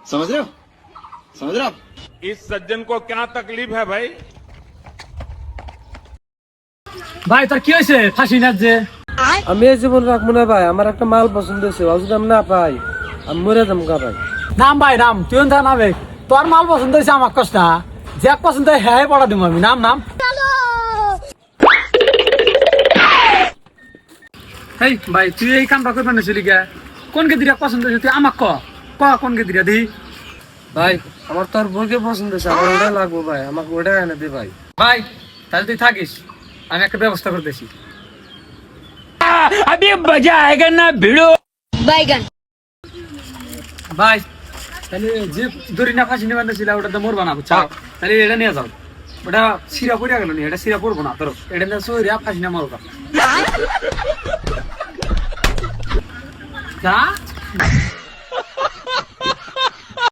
समझ रहे हो समझ रहे हो आप? इस सज्जन को क्या तकलीफ है भाई? ভাই তোর কি হয়েছে ফাঁসি না যে আমি এই জীবন রাখবো না ভাই, আমার একটা মাল পছন্দ হয়েছে, যদি আমি না পাই আমি মরে যাবো গা ভাই। নাম ভাই নাম তুই না নামে তোর মাল পছন্দ হয়েছে আমার কষ্ট যে পছন্দ হয় হ্যাঁ পড়া দিব আমি নাম নাম এই ভাই তুই এই কামটা করবে না চলি গা কোন কে দিরা পছন্দ হয়েছে তুই আমাক ক কোন কে দিরা দি ভাই আমার তোর বউকে পছন্দ হয়েছে, আমার ওটা লাগবো ভাই, আমাকে ওটা এনে দে ভাই। ভাই তাহলে তুই থাকিস আমি একটা ব্যবস্থা করতেছি अभी मजा आएगा ना भिड़ो। बैगन ভাই তাহলে যে দড়ি না ফাঁসি নিয়ে বান্ধছিল ওটা তো মরবা না বুঝছো তাহলে এটা নিয়ে যাও ওটা সিরা পড়িয়া গেল নি এটা সিরা পড়বো না তোর এটা নিয়ে সরিয়া ফাঁসি না মরবা যা